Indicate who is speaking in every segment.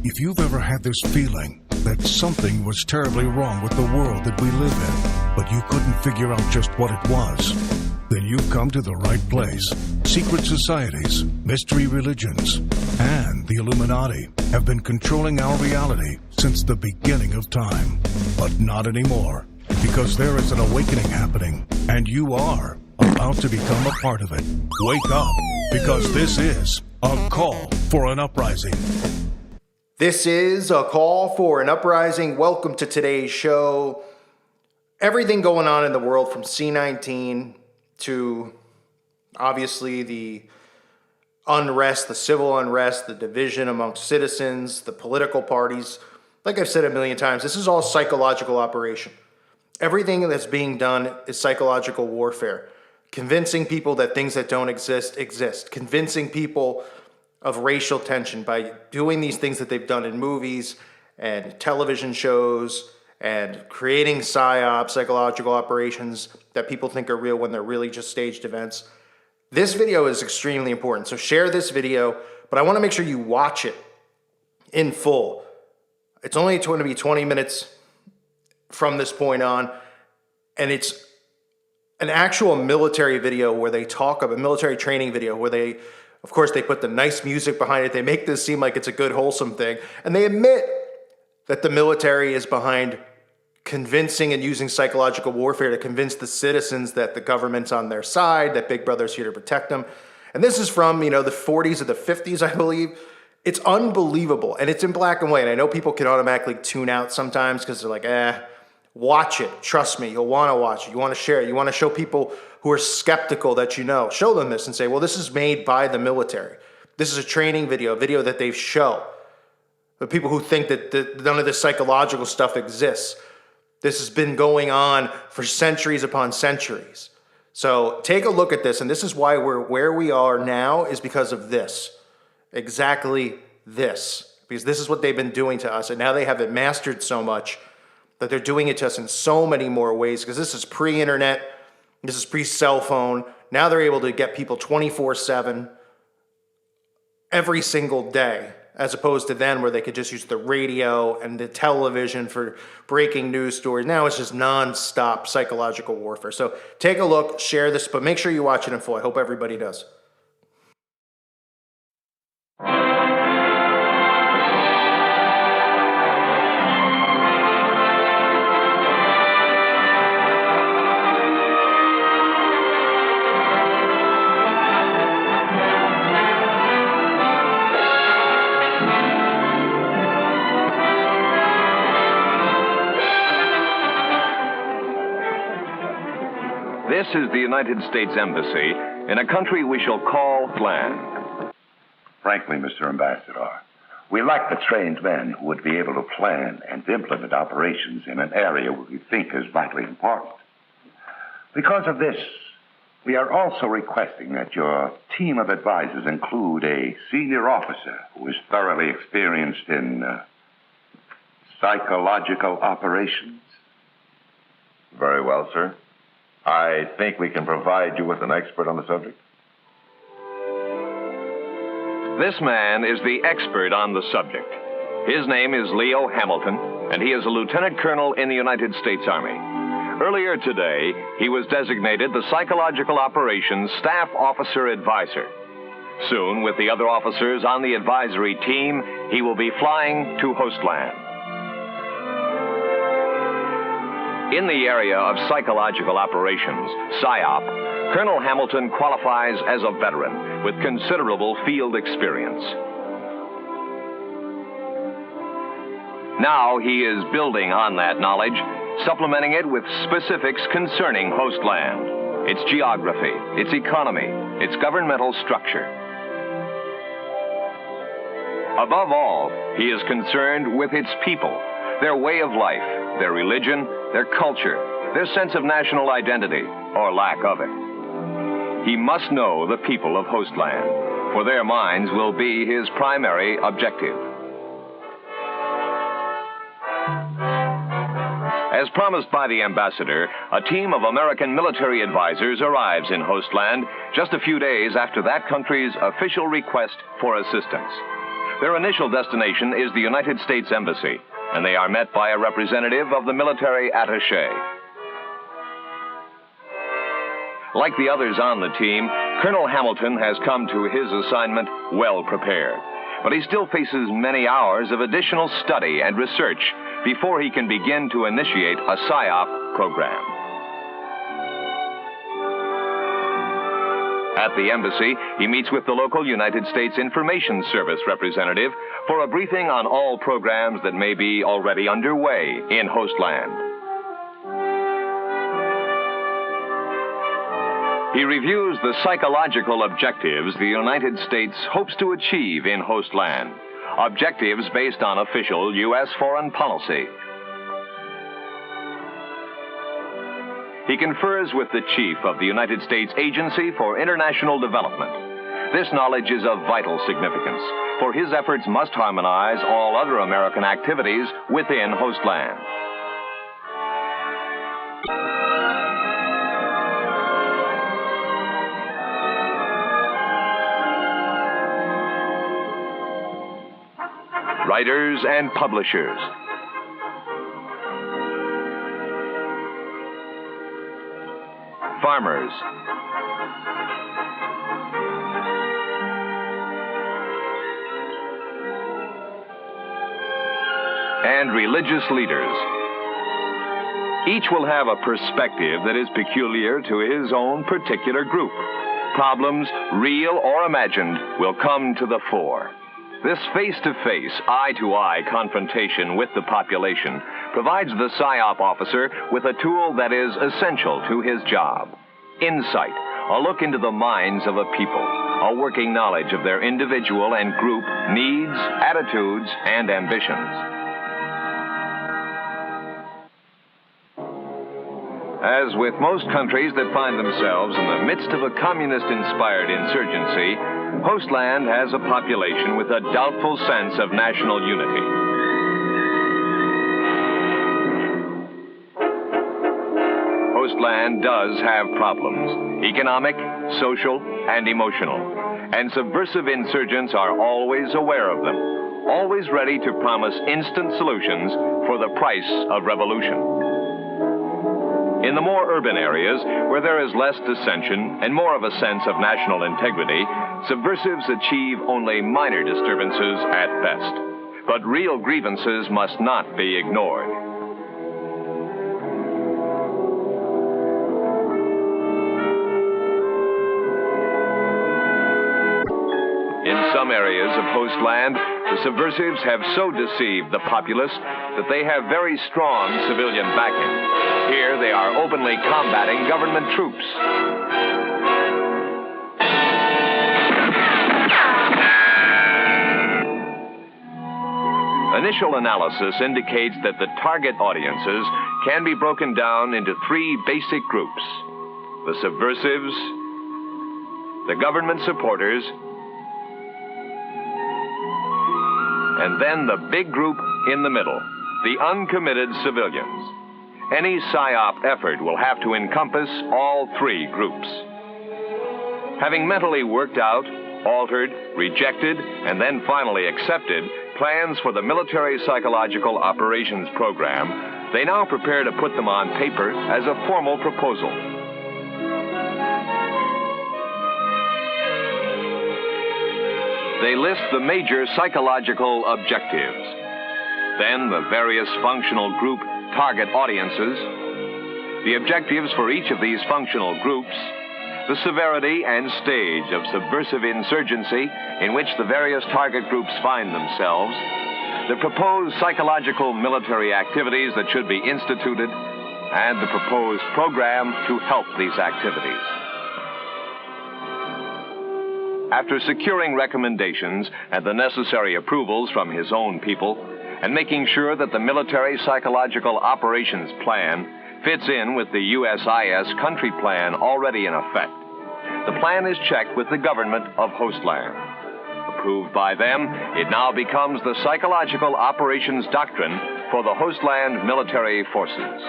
Speaker 1: If you've ever had this feeling that something was terribly wrong with the world that we live in, but you couldn't figure out just what it was, then you've come to the right place. Secret societies, mystery religions, and the Illuminati have been controlling our reality since the beginning of time. But not anymore, because there is an awakening happening, and you are about to become a part of it. Wake up, because this is a call for an uprising.
Speaker 2: This is a call for an uprising. Welcome to today's show. Everything going on in the world from C-19 to obviously the unrest, the civil unrest, the division amongst citizens, the political parties. Like I've said a million times, this is all psychological operation. Everything that's being done is psychological warfare. Convincing people that things that don't exist, exist. Convincing people of racial tension by doing these things that they've done in movies and television shows and creating psyops, psychological operations that people think are real when they're really just staged events. This video is extremely important, so share this video, but I want to make sure you watch it in full. It's only going to be 20 minutes from this point on, and it's an actual military video where they talk about a military training video where they, of course, they put the nice music behind it. They make this seem like it's a good, wholesome thing. And they admit that the military is behind convincing and using psychological warfare to convince the citizens that the government's on their side, that Big Brother's here to protect them. And this is from, the 40s or the 50s, I believe. It's unbelievable. And it's in black and white. I know people can automatically tune out sometimes because they're like, watch it. Trust me, you'll want to watch it. You want to share it. You want to show people who are skeptical that show them this and say, well, this is made by the military. This is a training video, a video that they've shown. The people who think that none of this psychological stuff exists. This has been going on for centuries upon centuries. So take a look at this, and this is why we're where we are now is because of this. Exactly this. Because this is what they've been doing to us, and now they have it mastered so much that they're doing it to us in so many more ways, because this is pre-internet, this is pre-cell phone. Now they're able to get people 24/7 every single day, as opposed to then where they could just use the radio and the television for breaking news stories. Now it's just non-stop psychological warfare. So take a look, share this, but make sure you watch it in full. I hope everybody does.
Speaker 3: This is the United States Embassy in a country we shall call land.
Speaker 4: Frankly, Mr. Ambassador, we lack the trained men who would be able to plan and implement operations in an area we think is vitally important. Because of this, we are also requesting that your team of advisors include a senior officer who is thoroughly experienced in psychological operations.
Speaker 5: Very well, sir. I think we can provide you with an expert on the subject.
Speaker 3: This man is the expert on the subject. His name is Leo Hamilton, and he is a lieutenant colonel in the United States Army. Earlier today, he was designated the Psychological Operations Staff Officer Advisor. Soon, with the other officers on the advisory team, he will be flying to Hostland. In the area of psychological operations, PSYOP, Colonel Hamilton qualifies as a veteran with considerable field experience. Now he is building on that knowledge, supplementing it with specifics concerning Hostland, its geography, its economy, its governmental structure. Above all, he is concerned with its people, their way of life, their religion, their culture, their sense of national identity, or lack of it. He must know the people of Hostland, for their minds will be his primary objective. As promised by the ambassador, a team of American military advisors arrives in Hostland just a few days after that country's official request for assistance. Their initial destination is the United States Embassy, and they are met by a representative of the military attaché. Like the others on the team, Colonel Hamilton has come to his assignment well prepared, but he still faces many hours of additional study and research before he can begin to initiate a PSYOP program. At the embassy, he meets with the local United States Information Service representative for a briefing on all programs that may be already underway in host land. He reviews the psychological objectives the United States hopes to achieve in host land, objectives based on official U.S. foreign policy. He confers with the chief of the United States Agency for International Development. This knowledge is of vital significance, for his efforts must harmonize all other American activities within host land. Writers and publishers. Farmers. And religious leaders. Each will have a perspective that is peculiar to his own particular group. Problems, real or imagined, will come to the fore. This face-to-face, eye-to-eye confrontation with the population provides the PSYOP officer with a tool that is essential to his job. Insight, a look into the minds of a people, a working knowledge of their individual and group needs, attitudes, and ambitions. As with most countries that find themselves in the midst of a communist-inspired insurgency, Hostland has a population with a doubtful sense of national unity. Hostland does have problems, economic, social, and emotional, and subversive insurgents are always aware of them, always ready to promise instant solutions for the price of revolution. In the more urban areas, where there is less dissension and more of a sense of national integrity, subversives achieve only minor disturbances at best. But real grievances must not be ignored. In some areas of Hostland, the subversives have so deceived the populace that they have very strong civilian backing. Here they are openly combating government troops. Initial analysis indicates that the target audiences can be broken down into three basic groups: the subversives, the government supporters, and then the big group in the middle, the uncommitted civilians. Any PSYOP effort will have to encompass all three groups. Having mentally worked out, altered, rejected, and then finally accepted plans for the military psychological operations program, they now prepare to put them on paper as a formal proposal. They list the major psychological objectives, then the various functional group target audiences, the objectives for each of these functional groups, the severity and stage of subversive insurgency in which the various target groups find themselves, the proposed psychological military activities that should be instituted, and the proposed program to help these activities. After securing recommendations and the necessary approvals from his own people, and making sure that the military psychological operations plan fits in with the USIS country plan already in effect, the plan is checked with the government of Hostland. Approved by them, it now becomes the psychological operations doctrine for the Hostland military forces.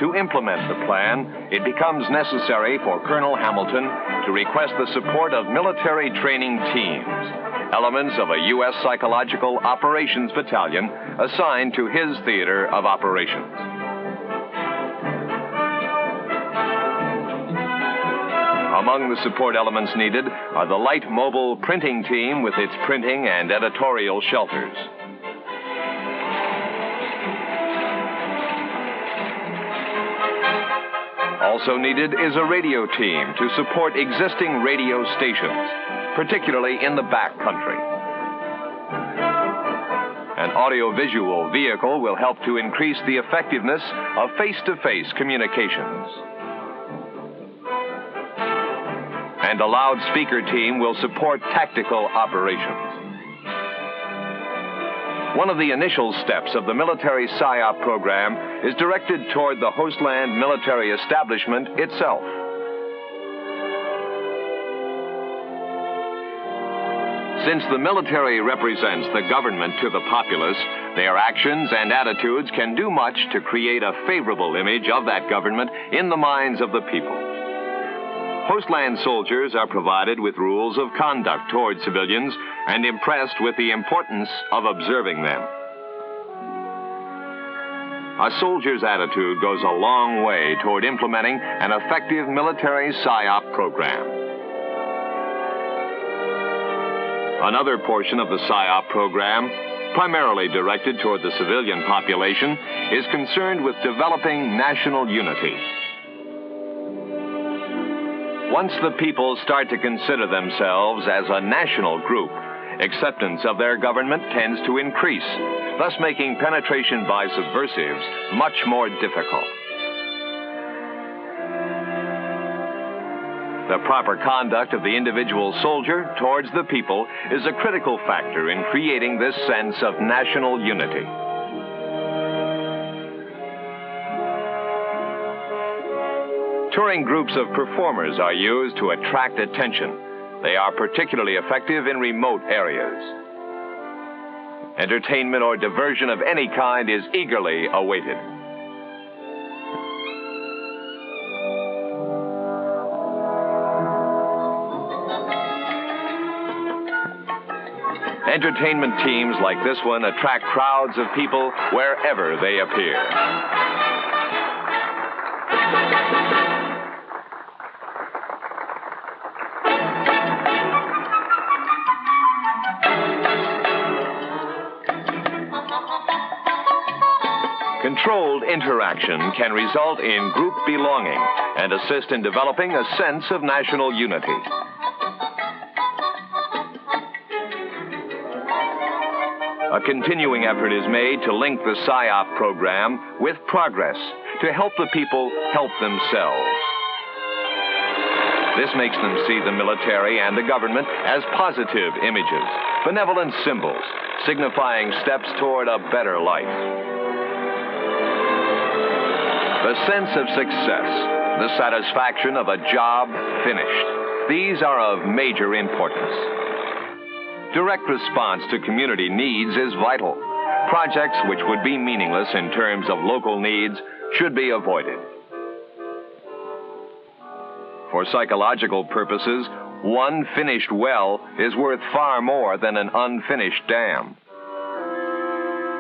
Speaker 3: to implement the plan, it becomes necessary for Colonel Hamilton to request the support of military training teams, elements of a U.S. Psychological Operations Battalion assigned to his theater of operations. Among the support elements needed are the light mobile printing team with its printing and editorial shelters. Also needed is a radio team to support existing radio stations, particularly in the back country. An audiovisual vehicle will help to increase the effectiveness of face-to-face communications. And a loudspeaker team will support tactical operations. One of the initial steps of the military PSYOP program is directed toward the Hostland military establishment itself. Since the military represents the government to the populace, their actions and attitudes can do much to create a favorable image of that government in the minds of the people. Hostland soldiers are provided with rules of conduct toward civilians and impressed with the importance of observing them. A soldier's attitude goes a long way toward implementing an effective military PSYOP program. Another portion of the PSYOP program, primarily directed toward the civilian population, is concerned with developing national unity. Once the people start to consider themselves as a national group, acceptance of their government tends to increase, thus making penetration by subversives much more difficult. The proper conduct of the individual soldier towards the people is a critical factor in creating this sense of national unity. Touring groups of performers are used to attract attention. They are particularly effective in remote areas. Entertainment or diversion of any kind is eagerly awaited. Entertainment teams like this one attract crowds of people wherever they appear. Controlled interaction can result in group belonging and assist in developing a sense of national unity. A continuing effort is made to link the PSYOP program with progress to help the people help themselves. This makes them see the military and the government as positive images, benevolent symbols, signifying steps toward a better life. The sense of success, the satisfaction of a job finished, these are of major importance. Direct response to community needs is vital. Projects which would be meaningless in terms of local needs should be avoided. For psychological purposes, one finished well is worth far more than an unfinished dam.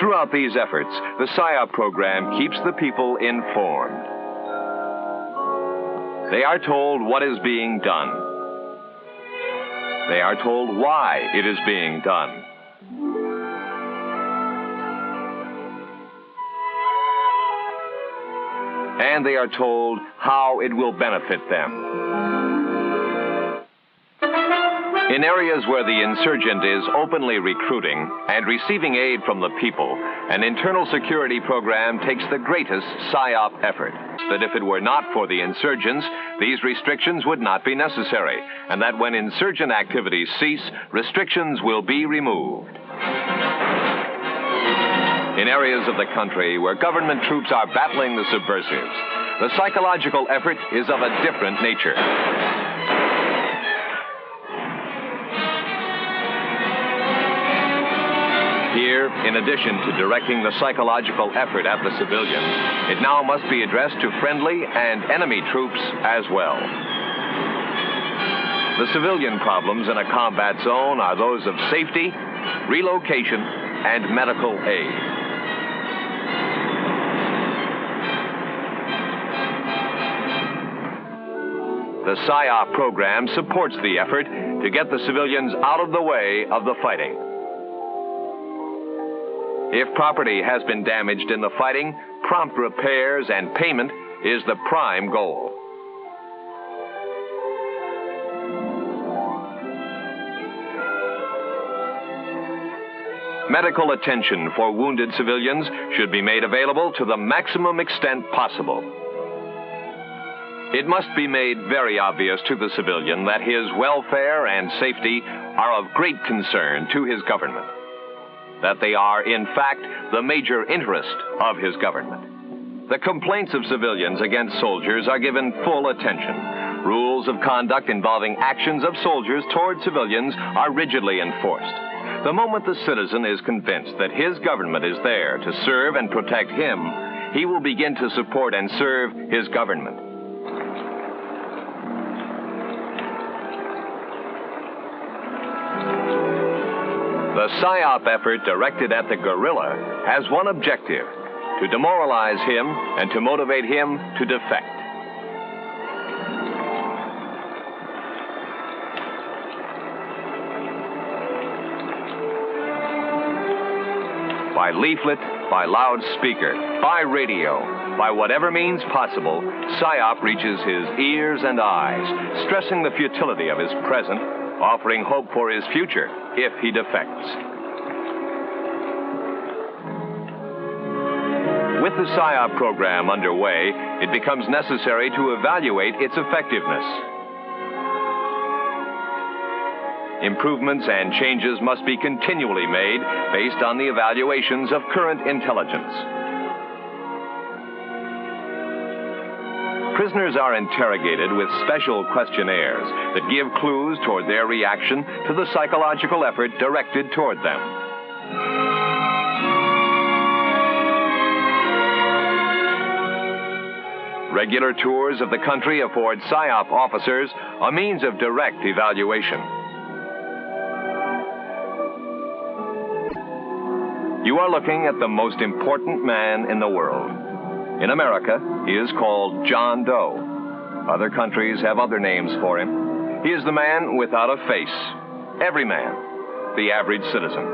Speaker 3: Throughout these efforts, the PSYOP program keeps the people informed. They are told what is being done. They are told why it is being done. And they are told how it will benefit them. In areas where the insurgent is openly recruiting and receiving aid from the people, an internal security program takes the greatest PSYOP effort. That if it were not for the insurgents, these restrictions would not be necessary, and that when insurgent activities cease, restrictions will be removed. In areas of the country where government troops are battling the subversives, the psychological effort is of a different nature. Here, in addition to directing the psychological effort at the civilian, it now must be addressed to friendly and enemy troops as well. The civilian problems in a combat zone are those of safety, relocation, and medical aid. The PSYOP program supports the effort to get the civilians out of the way of the fighting. If property has been damaged in the fighting, prompt repairs and payment is the prime goal. Medical attention for wounded civilians should be made available to the maximum extent possible. It must be made very obvious to the civilian that his welfare and safety are of great concern to his government, that they are, in fact, the major interest of his government. The complaints of civilians against soldiers are given full attention. Rules of conduct involving actions of soldiers toward civilians are rigidly enforced. The moment the citizen is convinced that his government is there to serve and protect him, he will begin to support and serve his government. The PSYOP effort directed at the guerrilla has one objective: to demoralize him and to motivate him to defect. By leaflet, by loudspeaker, by radio, by whatever means possible, PSYOP reaches his ears and eyes, stressing the futility of his present, offering hope for his future if he defects. With the PSYOP program underway, it becomes necessary to evaluate its effectiveness. Improvements and changes must be continually made based on the evaluations of current intelligence. Prisoners are interrogated with special questionnaires that give clues toward their reaction to the psychological effort directed toward them. Regular tours of the country afford PSYOP officers a means of direct evaluation. You are looking at the most important man in the world. In America, he is called John Doe. Other countries have other names for him. He is the man without a face. Every man. The average citizen.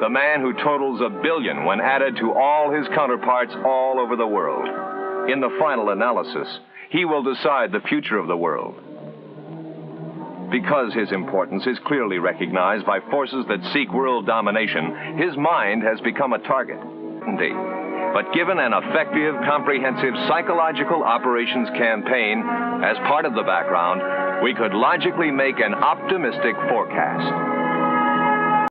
Speaker 3: The man who totals 1 billion when added to all his counterparts all over the world. In the final analysis, he will decide the future of the world. Because his importance is clearly recognized by forces that seek world domination, his mind has become a target. Indeed. But given an effective, comprehensive psychological operations campaign as part of the background, we could logically make an optimistic forecast.